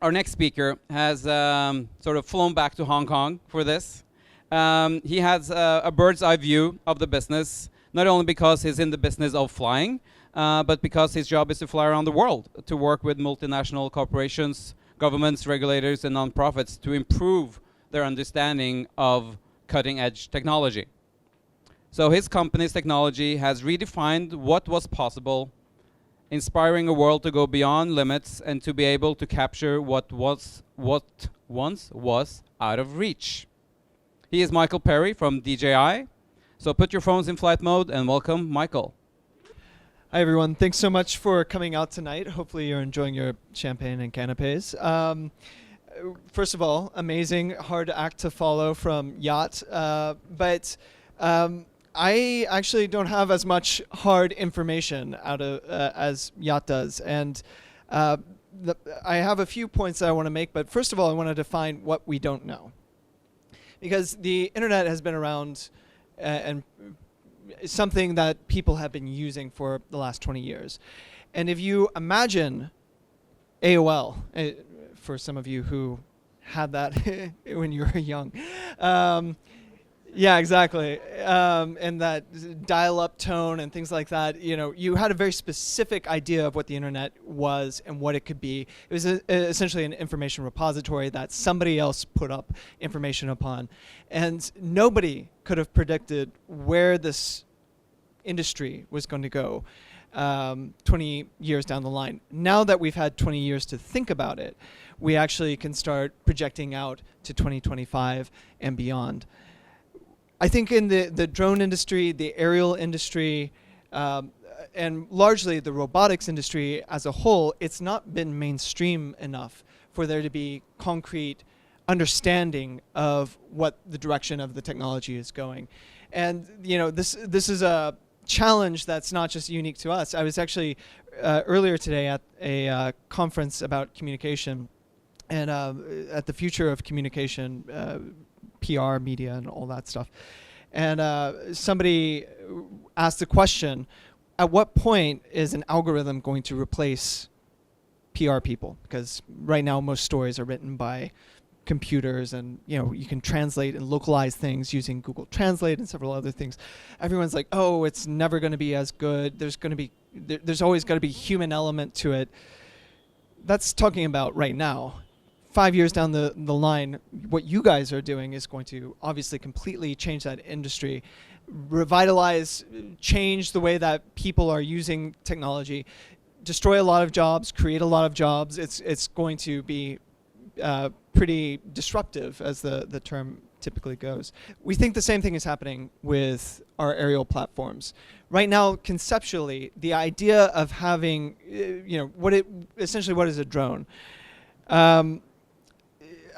Our next speaker has sort of flown back to Hong Kong for this. He has a bird's eye view of the business, not only because he's in the business of flying, but because his job is to fly around the world to work with multinational corporations, governments, regulators, and nonprofits to improve their understanding of cutting-edge technology. So his company's technology has redefined what was possible, inspiring a world to go beyond limits and to be able to capture what once was out of reach. He is Michael Perry from DJI. So put your phones in flight mode and welcome Michael. Hi everyone, thanks so much for coming out tonight. Hopefully you're enjoying your champagne and canapes. First of all, amazing, hard act to follow from Yacht, but I actually don't have as much hard information out of as Yacht does, and I have a few points that I want to make. But first of all, I want to define what we don't know, because the internet has been around and something that people have been using for the last 20 years. And if you imagine AOL, for some of you who had that when you were young, yeah, exactly. And that dial-up tone and things like that, you know, you had a very specific idea of what the internet was and what it could be. It was essentially an information repository that somebody else put up information upon. And nobody could have predicted where this industry was going to go 20 years down the line. Now that we've had 20 years to think about it, we actually can start projecting out to 2025 and beyond. I think in the drone industry, the aerial industry, and largely the robotics industry as a whole, it's not been mainstream enough for there to be concrete understanding of what the direction of the technology is going. And you know, this is a challenge that's not just unique to us. I was actually earlier today at a conference about communication, and at the future of communication, PR, media, and all that stuff. And somebody asked the question, at what point is an algorithm going to replace PR people? Because right now most stories are written by computers, and you know, you can translate and localize things using Google Translate and several other things. Everyone's like, oh, it's never going to be as good. There's always got to be human element to it. That's talking about right now. 5 years down the line, what you guys are doing is going to obviously completely change that industry, revitalize, change the way that people are using technology, destroy a lot of jobs, create a lot of jobs. It's going to be pretty disruptive, as the term typically goes. We think the same thing is happening with our aerial platforms. Right now, conceptually, the idea of having, you know, essentially what is a drone?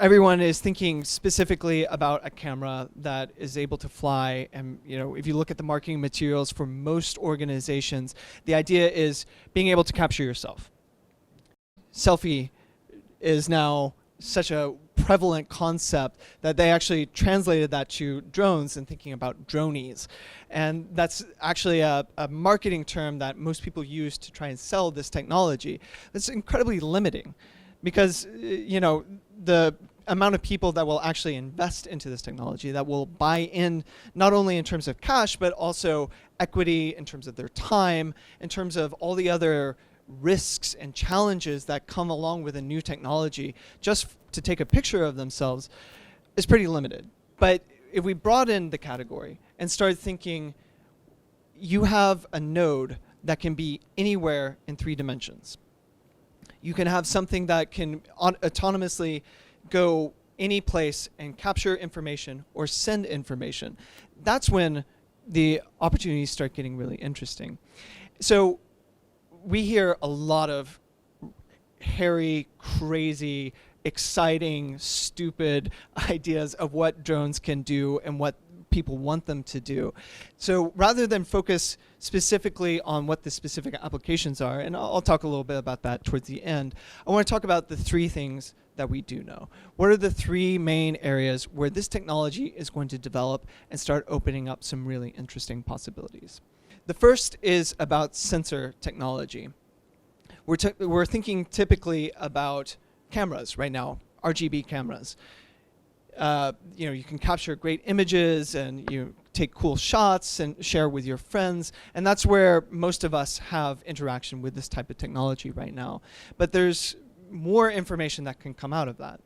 Everyone is thinking specifically about a camera that is able to fly, and you know, if you look at the marketing materials for most organizations, the idea is being able to capture yourself. Selfie is now such a prevalent concept that they actually translated that to drones and thinking about dronies. And that's actually a marketing term that most people use to try and sell this technology. It's incredibly limiting, because you know, the amount of people that will actually invest into this technology, that will buy in not only in terms of cash, but also equity in terms of their time, in terms of all the other risks and challenges that come along with a new technology, just to take a picture of themselves, is pretty limited. But if we broaden the category and start thinking, you have a node that can be anywhere in 3 dimensions. You can have something that can autonomously go any place and capture information or send information. That's when the opportunities start getting really interesting. So we hear a lot of hairy, crazy, exciting, stupid ideas of what drones can do and what people want them to do. So rather than focus specifically on what the specific applications are, and I'll talk a little bit about that towards the end, I want to talk about the 3 things that we do know. What are the 3 main areas where this technology is going to develop and start opening up some really interesting possibilities? The first is about sensor technology. We're thinking typically about cameras right now, RGB cameras. You can capture great images and you take cool shots and share with your friends, and that's where most of us have interaction with this type of technology right now. But there's more information that can come out of that.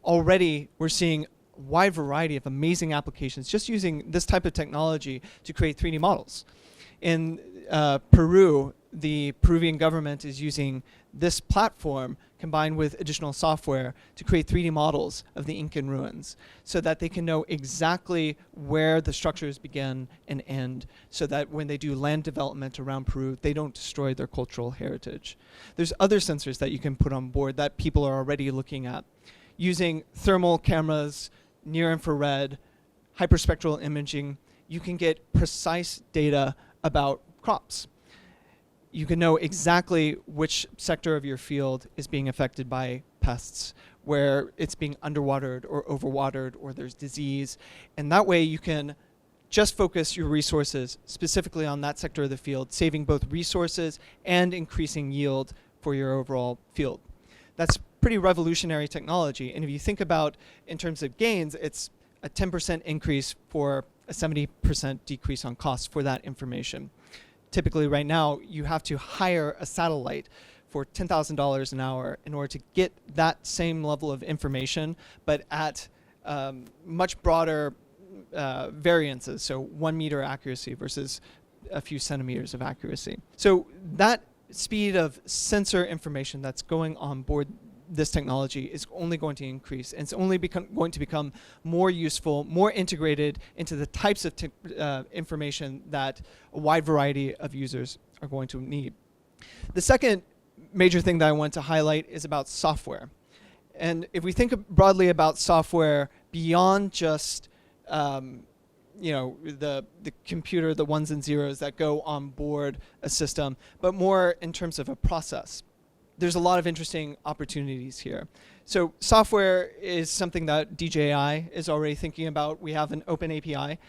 Already, we're seeing a wide variety of amazing applications just using this type of technology to create 3D models. In Peru, the Peruvian government is using this platform combined with additional software to create 3D models of the Incan ruins so that they can know exactly where the structures begin and end, so that when they do land development around Peru, they don't destroy their cultural heritage. There's other sensors that you can put on board that people are already looking at. Using thermal cameras, near-infrared, hyperspectral imaging, you can get precise data about crops. You can know exactly which sector of your field is being affected by pests, where it's being underwatered or overwatered or there's disease. And that way you can just focus your resources specifically on that sector of the field, saving both resources and increasing yield for your overall field. That's pretty revolutionary technology. And if you think about in terms of gains, it's a 10% increase for a 70% decrease on cost for that information. Typically right now, you have to hire a satellite for $10,000 an hour in order to get that same level of information, but at much broader variances, so 1 meter accuracy versus a few centimeters of accuracy. So that speed of sensor information that's going on board this technology is only going to increase, and it's only going to become more useful, more integrated into the types of information that a wide variety of users are going to need. The second major thing that I want to highlight is about software. And if we think broadly about software beyond just the computer, the ones and zeros that go on board a system, but more in terms of a process, there's a lot of interesting opportunities here. So software is something that DJI is already thinking about. We have an open API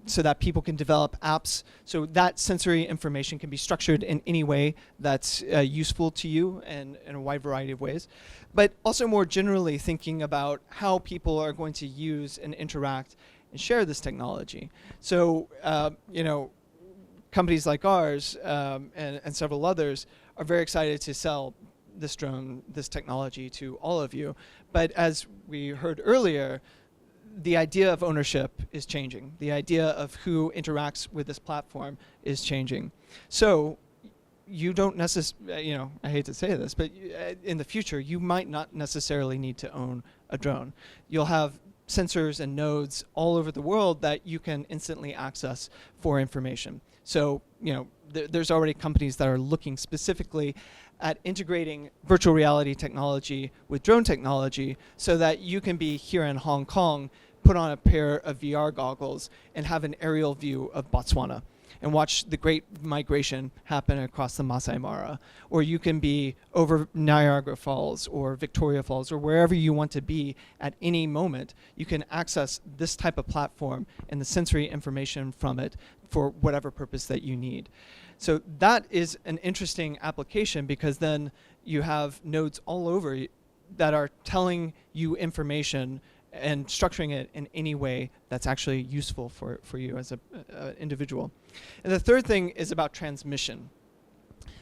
so that people can develop apps. So that sensory information can be structured in any way that's useful to you and in a wide variety of ways. But also more generally thinking about how people are going to use and interact and share this technology. So, companies like ours and several others are very excited to sell this drone, this technology to all of you. But as we heard earlier, the idea of ownership is changing. The idea of who interacts with this platform is changing. So you don't necessarily, I hate to say this, but in the future, you might not necessarily need to own a drone. You'll have sensors and nodes all over the world that you can instantly access for information. So, there's already companies that are looking specifically at integrating virtual reality technology with drone technology so that you can be here in Hong Kong, put on a pair of VR goggles and have an aerial view of Botswana and watch the great migration happen across the Masai Mara. Or you can be over Niagara Falls or Victoria Falls or wherever you want to be at any moment. You can access this type of platform and the sensory information from it for whatever purpose that you need. So that is an interesting application because then you have nodes all over that are telling you information and structuring it in any way that's actually useful for you as an individual. And the third thing is about transmission.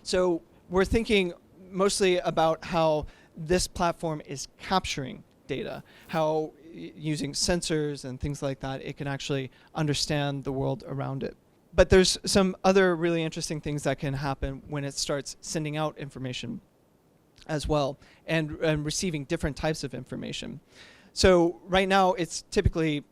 So we're thinking mostly about how this platform is capturing data, how using sensors and things like that, it can actually understand the world around it. But there's some other really interesting things that can happen when it starts sending out information as well and receiving different types of information. So right now it's typically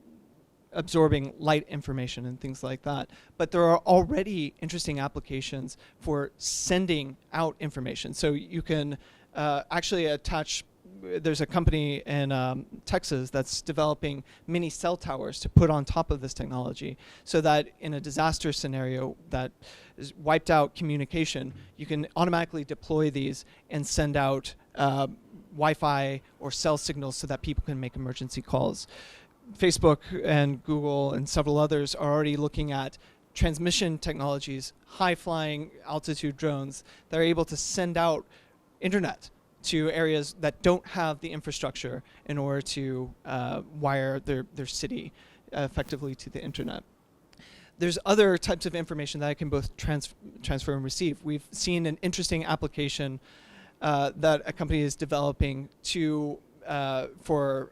absorbing light information and things like that. But there are already interesting applications for sending out information. So you can actually attach, there's a company in Texas that's developing mini cell towers to put on top of this technology so that in a disaster scenario that is wiped out communication, you can automatically deploy these and send out Wi-Fi or cell signals so that people can make emergency calls. Facebook and Google and several others are already looking at transmission technologies, high-flying altitude drones that are able to send out internet to areas that don't have the infrastructure in order to wire their city effectively to the internet. There's other types of information that I can both transfer and receive. We've seen an interesting application that a company is developing for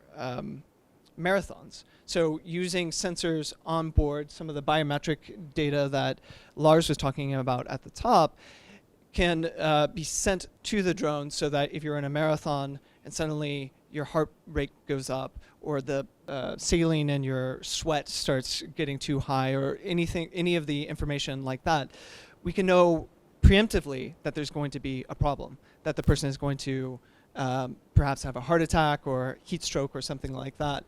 marathons. So using sensors on board, some of the biometric data that Lars was talking about at the top can be sent to the drone so that if you're in a marathon and suddenly your heart rate goes up, or the saline in your sweat starts getting too high, or any of the information like that, we can know preemptively that there's going to be a problem, that the person is going to perhaps have a heart attack or heat stroke or something like that.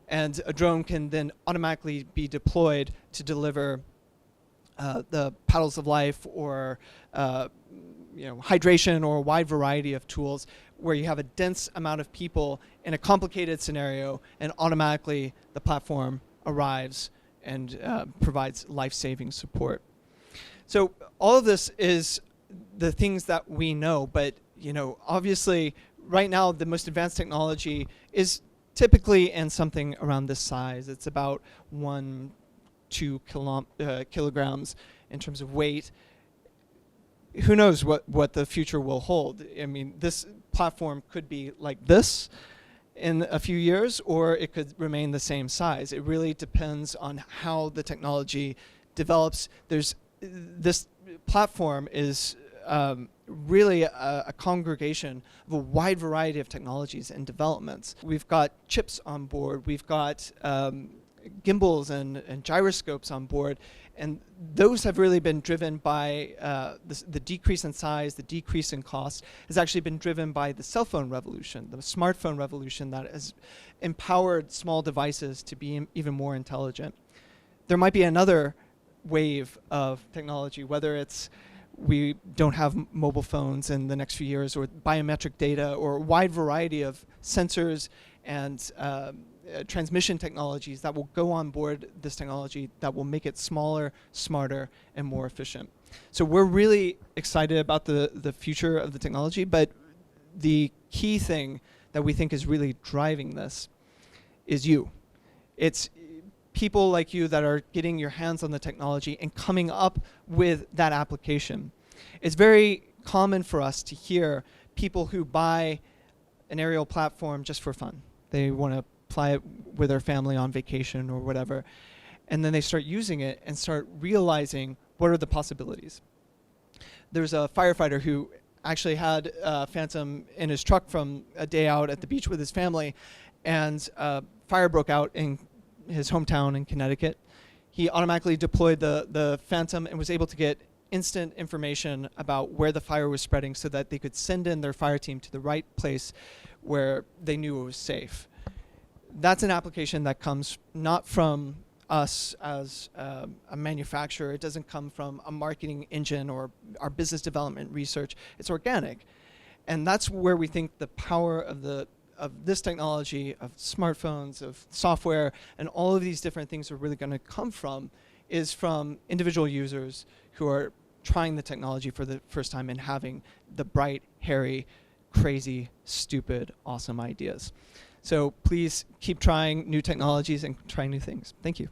And a drone can then automatically be deployed to deliver the paddles of life, or hydration, or a wide variety of tools where you have a dense amount of people in a complicated scenario, and automatically the platform arrives and provides life-saving support. So all of this is the things that we know, but obviously right now the most advanced technology is typically in something around this size. It's about 1-2 kilograms in terms of weight. Who knows what the future will hold? I mean, this platform could be like this in a few years, or it could remain the same size. It really depends on how the technology develops. This platform is really a congregation of a wide variety of technologies and developments. We've got chips on board, we've got gimbals and gyroscopes on board, and those have really been driven by the decrease in size, the decrease in cost has actually been driven by the cell phone revolution, the smartphone revolution that has empowered small devices to be even more intelligent. There might be another wave of technology, whether it's we don't have mobile phones in the next few years, or biometric data, or a wide variety of sensors and transmission technologies that will go on board this technology that will make it smaller, smarter, and more efficient. So we're really excited about the future of the technology, but the key thing that we think is really driving this is you. It's people like you that are getting your hands on the technology and coming up with that application. It's very common for us to hear people who buy an aerial platform just for fun. They want to fly it with their family on vacation or whatever, and then they start using it and start realizing what are the possibilities. There's a firefighter who actually had Phantom in his truck from a day out at the beach with his family, and fire broke out in his hometown in Connecticut. He automatically deployed the Phantom and was able to get instant information about where the fire was spreading so that they could send in their fire team to the right place where they knew it was safe. That's an application that comes not from us as a manufacturer. It doesn't come from a marketing engine or our business development research. It's organic. And that's where we think the power of this technology, of smartphones, of software, and all of these different things are really going to come from, is from individual users who are trying the technology for the first time and having the bright, hairy, crazy, stupid, awesome ideas. So please keep trying new technologies and trying new things. Thank you.